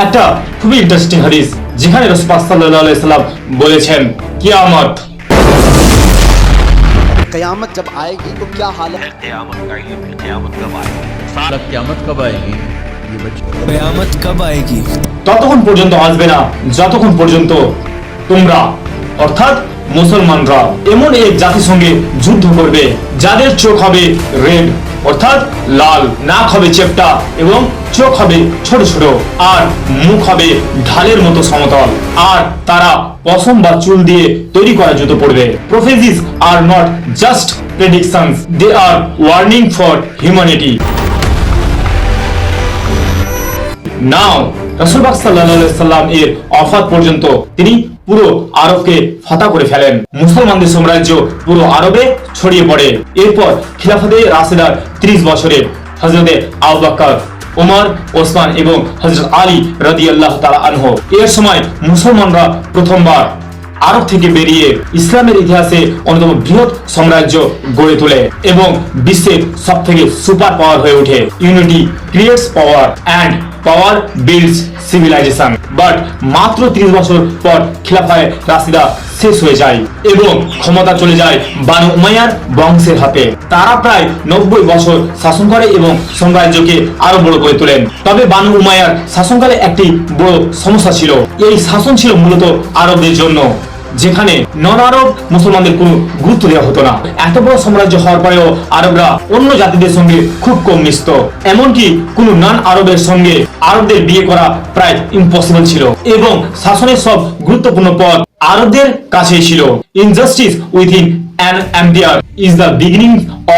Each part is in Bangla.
একটা খুবই ইন্টারেস্টিং হাদিস, যেখানে রাসূল পাক সাল্লাল্লাহু আলাইহি সাল্লাম বলেছেন, কিয়ামত क़यामत जब आएगी तो क्या हाल है? क़यामत का इल्म है, क़यामत कब आएगी? क़यामत कब आएगी? ये बच्चे क़यामत कब आएगी? ততক্ষণ পর্যন্ত আসবে না যতক্ষণ পর্যন্ত তোমরা অর্থাৎ মুসলমানরা এমন এক জাতির সঙ্গে যুদ্ধ করবে যাদের চোখ হবে রেড অর্থাৎ লাল, নাক হবে চেপ্টা এবং চোখ হবে ছোট ছোট, আর মুখ হবে ঢালের মতো সমতল, আর তারা পশম বা চুল দিয়ে তৈরি করা জুতো পরবে। Prophecies are not just predictions, they are warning for humanity. Now রাসূল পাক সাল্লাল্লাহু আলাইহি সাল্লাম এর ওফাত পর্যন্ত তিনি পুরো আরবকে ফাতা করে ফেলেন। মুসলমানদের সাম্রাজ্য পুরো আরবে ছড়িয়ে পড়ে। এরপর খিলাফতে রাশিদার 30 বছরে হযরতে আবু বকর, ওমর, ওসমান এবং হযরত আলী রাদিয়াল্লাহু তাআলা আনহু এর সময় মুসলমানরা প্রথমবার আরব থেকে বেরিয়ে ইসলামের ইতিহাসে অন্যতম বৃহৎ সাম্রাজ্য গড়ে তোলে এবং বিশ্বের সবথেকে সুপার পাওয়ার হয়ে ওঠে। Unity creates power and power builds civilisation. But মাত্র 30 বছর পর খিলাফায়ে রাশিদা শেষ হয়ে যায় এবং ক্ষমতা চলে যায় বানু উমাইয়ার বংশের হাতে। তারা প্রায় 90 বছর শাসন করে এবং সাম্রাজ্যকে আরো বড় করে তোলেন। তবে বানু উমাইয়ার শাসনকালে একটি বড় সমস্যা ছিল। এই শাসন ছিল মূলত আরবদের জন্য, যেখানে নন আরব মুসলমানদের কোনো গুরুত্ব দেওয়া হতো না। এত বড় সাম্রাজ্য হওয়ার পরেও আরবরা অন্য জাতিদের সঙ্গে খুব কম মিশত, এমনকি কোনো নন আরবের সঙ্গে আরবদের বিয়ে করা প্রায় ইম্পসিবল ছিল এবং শাসনের সব গুরুত্বপূর্ণ পদ আরবদের কাছেই ছিল। Injustice within an empire is the beginning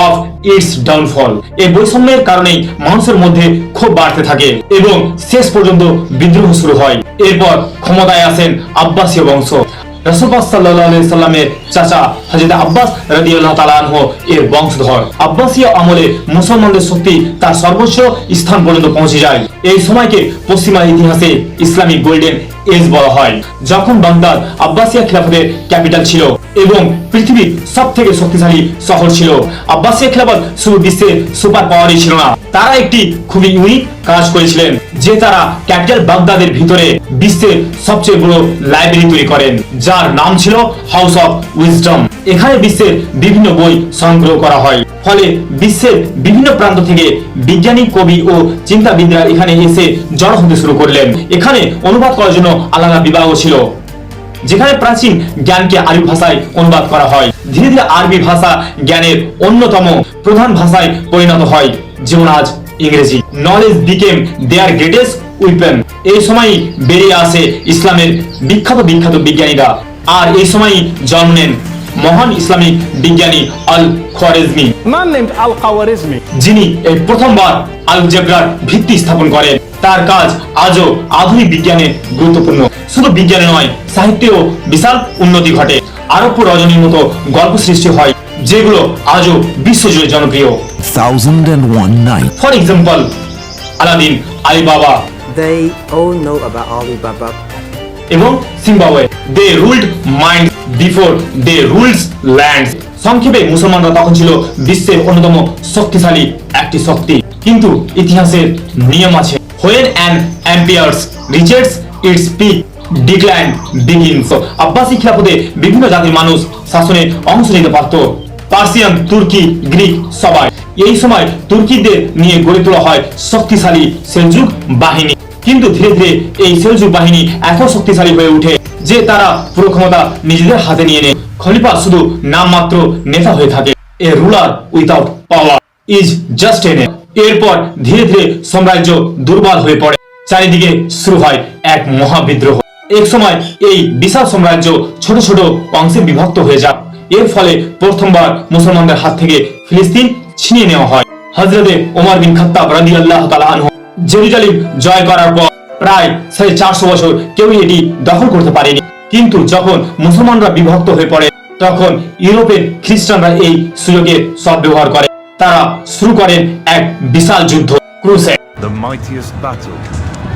of its downfall. এই বৈষম্যের কারণেই মানুষের মধ্যে ক্ষোভ বাড়তে থাকে এবং শেষ পর্যন্ত বিদ্রোহ শুরু হয়। এরপর ক্ষমতায় আসেন আব্বাসীয় বংশ। রাসূল পাক সাল্লাল্লাহু আলাইহি সাল্লামের চাচা হযরত আব্বাস রাদিয়াল্লাহু তাআলা আনহু এর বংশধর। আব্বাসীয় আমলে মুসলমানদের শক্তি তার সর্বোচ্চ স্থান পর্যন্ত পৌঁছে যায়। এই সময়কে পশ্চিমা ইতিহাসে ইসলামিক গোল্ডেন এজ বলা হয়, যখন বাগদাদ আব্বাসিয়া খিলাফতের ক্যাপিটাল ছিল এবং পৃথিবীর সবথেকে শক্তিশালী শহর ছিল। আব্বাসিয়া খিলাফত শুধু বিশ্বের সুপার পাওয়ারই ছিল না, তারা একটি খুবই ইউনিক কাজ করেছিলেন, যে তারা ক্যাপিটাল বাগদাদের ভিতরে বিশ্বের সবচেয়ে বড় লাইব্রেরি তৈরি করেন, যার নাম ছিল হাউস অফ উইজডম। এখানে বিশ্বের বিভিন্ন বই সংগ্রহ করা হয়, ফলে বিশ্বের বিভিন্ন প্রান্ত থেকে বিজ্ঞানী, কবি ও চিন্তাবিদরা এখানে এসে জড়ো হতে শুরু করলেন। এখানে অনুবাদ করার জন্য আলাদা বিভাগ ছিল, যেখানে প্রাচীন জ্ঞানকে আরবি ভাষায় অনুবাদ করা হয়। ধীরে ধীরে আরবি ভাষা জ্ঞানের অন্যতম প্রধান ভাষায় পরিণত হয়, যেমন আজ ইংরেজি। নলেজ বিকেম দেয়ার গ্রেটেস্ট উইপেন। এই সময়ই বেরিয়ে আসে ইসলামের বিখ্যাত বিজ্ঞানীরা, আর এই সময়ই জন্ম নেন মহান ইসলামিক বিজ্ঞানী আল খোয়ারিজমি, যিনি এই প্রথমবার আলজেব্রার ভিত্তি স্থাপন করেন। তার কাজ আজও আধুনিক বিজ্ঞানে গুরুত্বপূর্ণ। শুধু বিজ্ঞানে নয়, সাহিত্যেও বিশাল উন্নতি ঘটে। আরব্য রজনীর মতো গল্প সৃষ্টি হয়, যেগুলো আজও বিশ্বজুড়ে জনপ্রিয়। 1001 Night. For example, Aladdin, Alibaba, They all know about Alibaba. এবং Zimbabwe. They ruled mind before they rules land. সংক্ষেপে মুসলমানরা তখন ছিল বিশ্বের অন্যতম শক্তিশালী একটি শক্তি। কিন্তু ইতিহাসের নিয়ম আছে, when an empire reaches its peak, decline begins. Abbasi খিলাফতে বিভিন্ন জাতির মানুষ শাসনে অংশ নিতে পারত, পার্সিয়ান, তুর্কি, গ্রিক সবাই। এই সময় তুর্কিদের নিয়ে গড়ে তোলা হয় শক্তিশালী সেলজুক বাহিনী। কিন্তু ধীরে ধীরে এই সেলজুক বাহিনী এত শক্তিশালী হয়ে ওঠে যে তারা পুরো ক্ষমতা নিজেদের হাতে নিয়ে নেয়। খলিফা শুধু নামমাত্র নেতা হয়ে থাকে। A ruler without power is just a name. এরপর ধীরে ধীরে সাম্রাজ্য দুর্বল হয়ে পড়ে, চারিদিকে শুরু হয় এক মহাবিদ্রোহ। এক সময় এই বিশাল সাম্রাজ্য ছোট ছোট অংশে বিভক্ত হয়ে যায়। এর ফলে প্রথমবার মুসলমানদের হাত থেকে ফিলিস্তিন ছিনিয়ে নেওয়া হয়। হযরতে ওমর বিন খাত্তাব রাদিয়াল্লাহু তাআলা আনহু জেরুজালেম জয় করার পর প্রায় 450 বছর কেউ এটি দখল করতে পারেনি। কিন্তু যখন মুসলমানরা বিভক্ত হয়ে পড়ে, তখন ইউরোপের খ্রিস্টানরা এই সুযোগের সদ্ব্যবহার করে। তারা শুরু করেন এক বিশাল যুদ্ধ, crusade. The mightiest battle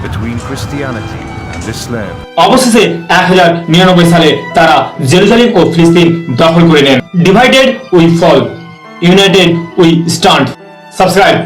between Christianity and Islam. অবশেষে 1099 সালে তারা জেরুজালেম ও ফিলিস্তিন দখল করে নেন। Divided we fall, united we stand. Subscribe.